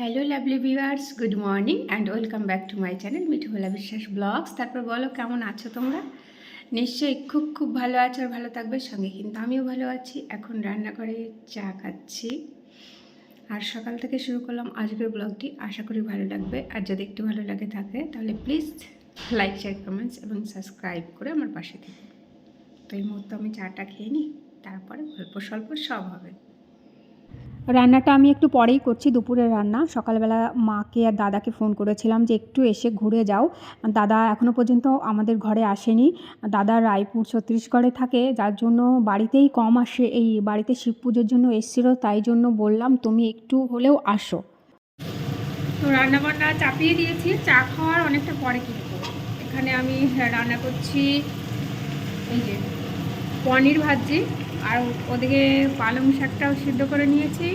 Hello lovely viewers, good morning and welcome back to my channel Mithubela Biswas blogs. তারপর বলো কেমন আছো তোমরা? নিশ্চয়ই খুব খুব ভালো আছো আর ভালো থাকবে, সঙ্গে কিন্তু আমিও ভালো আছি। এখন রান্নাঘরে চা খাচ্ছি আর সকাল থেকে শুরু করলাম আজকের ব্লগটি। আশা করি ভালো লাগবে, আর যদি একটু ভালো লাগে থাকে তাহলে প্লিজ লাইক, শেয়ার, কমেন্টস এবং সাবস্ক্রাইব করে আমার পাশে থেকে। তো এই মুহূর্তে আমি চাটা খেয়ে নিই, তারপরে গল্প স্বল্প সব হবে। রান্নাটা আমি একটু পরেই করছি, দুপুরের রান্না। সকালবেলা মাকে আর দাদাকে ফোন করেছিলাম যে একটু এসে ঘুরে যাও। দাদা এখনও পর্যন্ত আমাদের ঘরে আসেনি। দাদা রায়পুর ছত্তিশগড়ে থাকে, যার জন্য বাড়িতেই কম আসে। এই বাড়িতে শিব পুজোর জন্য এসেছিলো, তাই জন্য বললাম তুমি একটু হলেও আসো। তো রান্নাবান্না চাপিয়ে দিয়েছি, চা খাওয়ার অনেকটা পরে কিন্তু এখানে আমি রান্না করছি। এই যে পনির ভাজি, আর ওদিকে পালং শাকটাও সিদ্ধ করে নিয়েছি।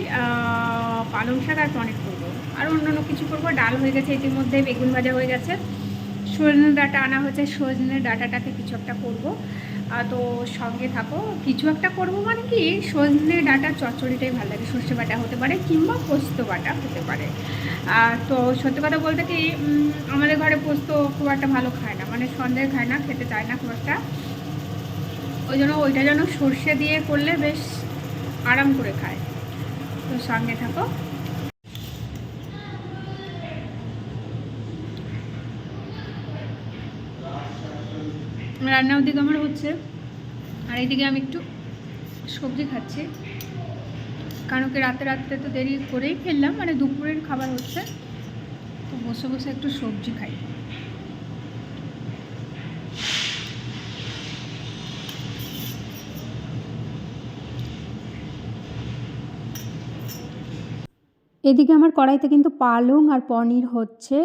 পালং শাক আর পনির করবো, আর অন্যান্য কিছু করবো। ডাল হয়ে গেছে ইতিমধ্যে, বেগুন ভাজা হয়ে গেছে, সজনে ডাঁটা আনা হয়েছে, সজনে ডাঁটাটাকে কিছু একটা করবো। তো সঙ্গে থাকো। কিছু একটা করবো মানে কি, সজনে ডাঁটা চচ্চড়িটাই ভালো লাগে। সর্ষে বাটা হতে পারে কিংবা পোস্ত বাটা হতে পারে। তো সত্যি কথা বলতে কি, আমাদের ঘরে পোস্ত খুব একটা ভালো খায় না, মানে সন্দেহ খায় না, খেতে চায় না খুব একটা। ওই জন্য ওইটা যেন সর্ষে দিয়ে করলে বেশ আরাম করে খায়। তো সঙ্গে থাকো। রান্না ওদিকে আমার হচ্ছে, আর এইদিকে আমি একটু সবজি খাচ্ছি, কারণ কি রাতে রাতে তো দেরি করেই ফেললাম, মানে দুপুরের খাবার হচ্ছে, তো বসে বসে একটু সবজি খাই। এদিকে আমার কড়াইতে কিন্তু পালং আর পনির হচ্ছে।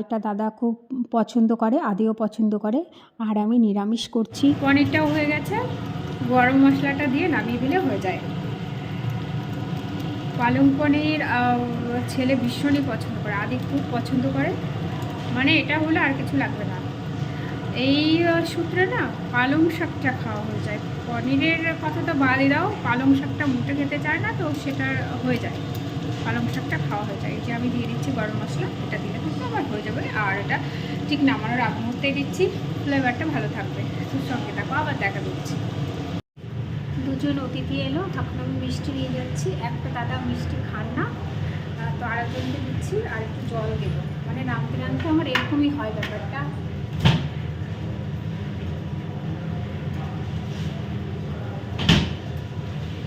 এটা দাদা খুব পছন্দ করে, আদিও পছন্দ করে, আর আমি নিরামিষ করছি। পনিরটাও হয়ে গেছে, গরম মশলাটা দিয়ে নামিয়ে দিলে হয়ে যায়। পালং পনির ছেলে ভীষণই পছন্দ করে, আদি খুব পছন্দ করে, মানে এটা হলে আর কিছু লাগবে না। এই সূত্রে না পালং শাকটা খাওয়া হয়ে যায়। পনিরের কথা তো বাদই দাও, পালং শাকটা মুটে খেতে চায় না, তো সেটা হয়ে যায়, পালং শাকটা খাওয়া হয়ে যায়। এই যে আমি দিয়ে দিচ্ছি গরম মশলা, এটা দিলে কিন্তু আবার হয়ে যাবে। আর এটা ঠিক নামানোর আগ মুহূর্তেই দিচ্ছি, ফ্লেভারটা ভালো থাকবে। সঙ্গে থাকো, আবার দেখা দিচ্ছি। দুজন অতিথি এলো, তখন আমি মিষ্টি নিয়ে যাচ্ছি। একটা দাদা মিষ্টি খান না, তো আরেকজনকে দিচ্ছি, আর একটু জল দেবো। মানে নামতে নামতে আমার এরকমই হয় ব্যাপারটা।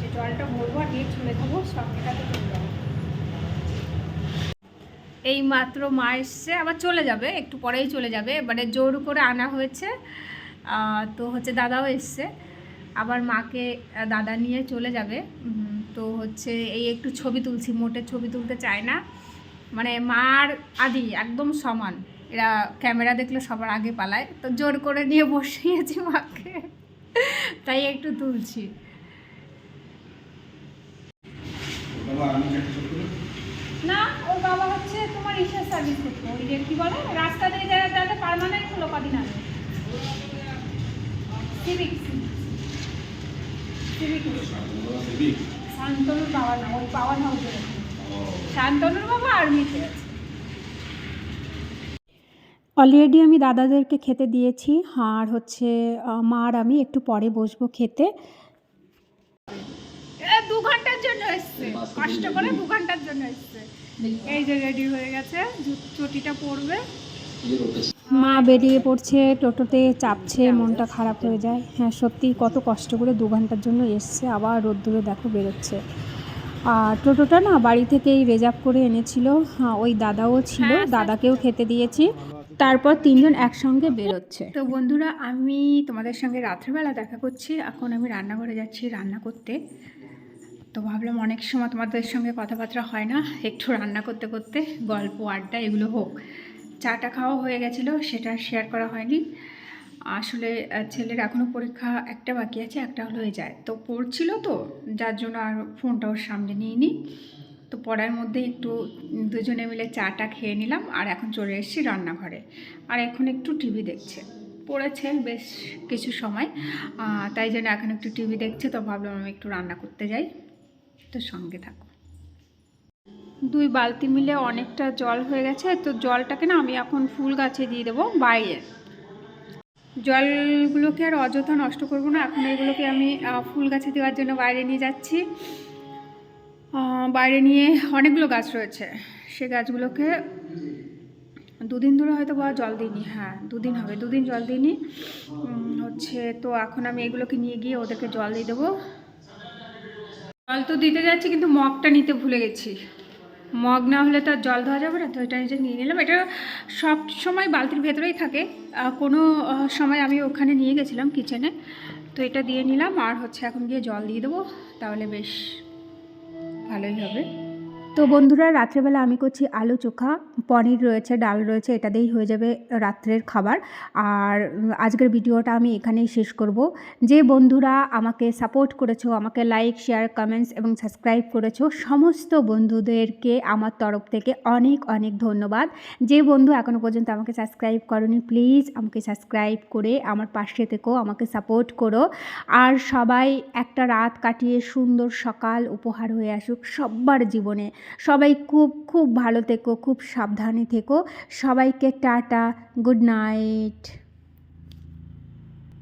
যে জলটা ভরবো আর নিয়ে চলে যাবো, সঙ্গেটাতে চলে যাবো। এই মাত্র মা এসছে, আবার চলে যাবে, একটু পরেই চলে যাবে, মানে জোর করে আনা হয়েছে। তো হচ্ছে দাদাও এসছে, আবার মাকে দাদা নিয়ে চলে যাবে। তো হচ্ছে এই একটু ছবি তুলছি, মোটে ছবি তুলতে চায় না, মানে মার আদি একদম সমান। এরা ক্যামেরা দেখলে সবার আগে পালায়, তো জোর করে নিয়ে বসিয়েছি মাকে, তাই একটু তুলছি। না, ওর বাবা হচ্ছে তোমার রিক্সা সার্ভিস করতো, ওই যে কি বলে রাস্তা দিয়ে যাতে পার্মানেন্ট হলো কদিন আগে। সিভিক সিভিক শান্তনুর বাবা না, ওই পাওয়ার হাউসের শান্তনুর বাবা আর্মিতে আছে। অলরেডি আমি দাদাদেরকে খেতে দিয়েছি, আর হচ্ছে মা আর আমি একটু পরে বসবো খেতে। 2 ঘন্টার জন্য এসছে, কষ্ট করে 2 ঘন্টার জন্য এসছে। এই যে রেডি হয়ে গেছে, চটিটা পরবে। মা বেরিয়ে পড়ছে, টোটোতে চাপছে, মনটা খারাপ হয়ে যায়। হ্যাঁ সত্যি, কত কষ্ট করে 2 ঘন্টার জন্য এসছে, আবার রোদ্দুরে দেখো বেরোচ্ছে। আর টোটোটা না বাড়ি থেকেই রিজার্ভ করে এনেছিল। হ্যাঁ, ওই দাদাও ছিল, দাদাকেও খেতে দিয়েছি, তারপর 3 জন একসঙ্গে বেরোচ্ছে। তো বন্ধুরা, আমি তোমাদের সঙ্গে রাত্রেবেলা দেখা করছি। এখন আমি রান্নাঘরে যাচ্ছি রান্না করতে। তো ভাবলাম অনেক সময় তোমাদের সঙ্গে কথাবার্তা হয় না, একটু রান্না করতে করতে গল্প আড্ডা এগুলো হোক। চাটা খাওয়া হয়ে গেছিলো, সেটা শেয়ার করা হয়নি। আসলে ছেলের এখনও পরীক্ষা একটা বাকি আছে, একটা হয়ে যায়, তো পড়ছিল, তো যার জন্য আর ফোনটা ওর সামনে নিয়ে নিই। তো পড়ার মধ্যে একটু দুজনে মিলে চাটা খেয়ে নিলাম, আর এখন চলে এসেছি রান্নাঘরে। আর এখন একটু টিভি দেখছে, পড়েছে বেশ কিছু সময়, তাই জন্য এখন একটু টিভি দেখছে। তো ভাবলাম আমি একটু রান্না করতে যাই, তো সঙ্গে থাকো। 2 বালতি মিলে অনেকটা জল হয়ে গেছে। তো জলটাকে না আমি এখন ফুল গাছে দিয়ে দেবো বাইরে। জলগুলোকে আর অযথা নষ্ট করব না, এখন এগুলোকে আমি ফুল গাছে দেওয়ার জন্য বাইরে নিয়ে যাচ্ছি। বাইরে নিয়ে অনেকগুলো গাছ রয়েছে, সে গাছগুলোকে 2 দিন ধরে হয়তো বা জল দিইনি, হ্যাঁ 2 দিন হবে, 2 দিন জল দিইনি হচ্ছে। তো এখন আমি এগুলোকে নিয়ে গিয়ে ওদেরকে জল দিয়ে দেবো। জল তো দিতে যাচ্ছি কিন্তু মগটা নিতে ভুলে গেছি। মগ না হলে তো আর জল দেওয়া যাবে না, তো এটা নিজে নিয়ে নিলাম। এটা সব সময় বালতির ভেতরেই থাকে, কোনো সময় আমি ওখানে নিয়ে গেছিলাম কিচেনে, তো এটা দিয়ে নিলাম। আর হচ্ছে এখন গিয়ে জল দিয়ে দেবো, তাহলে বেশ ভালোই হবে। তো বন্ধুরা, রাত্রেবেলা আমি করছি আলু চোখা, পনির রয়েছে, ডাল রয়েছে, এটা দিয়েই হয়ে যাবে রাত্রের খাবার। আর আজকের ভিডিওটা আমি এখানেই শেষ করব। যে বন্ধুরা আমাকে সাপোর্ট করেছো, আমাকে লাইক, শেয়ার, কমেন্টস এবং সাবস্ক্রাইব করেছো, সমস্ত বন্ধুদেরকে আমার তরফ থেকে অনেক অনেক ধন্যবাদ। যে বন্ধু এখনও পর্যন্ত আমাকে সাবস্ক্রাইব করোনি, প্লিজ আমাকে সাবস্ক্রাইব করে আমার পাশে থেকো, আমাকে সাপোর্ট করো। আর সবাই একটা রাত কাটিয়ে সুন্দর সকাল উপহার হয়ে আসুক সবার জীবনে। সবাই খুব খুব ভালো থেকো, খুব সাবধানে থেকো। সবাইকে টাটা, গুড নাইট।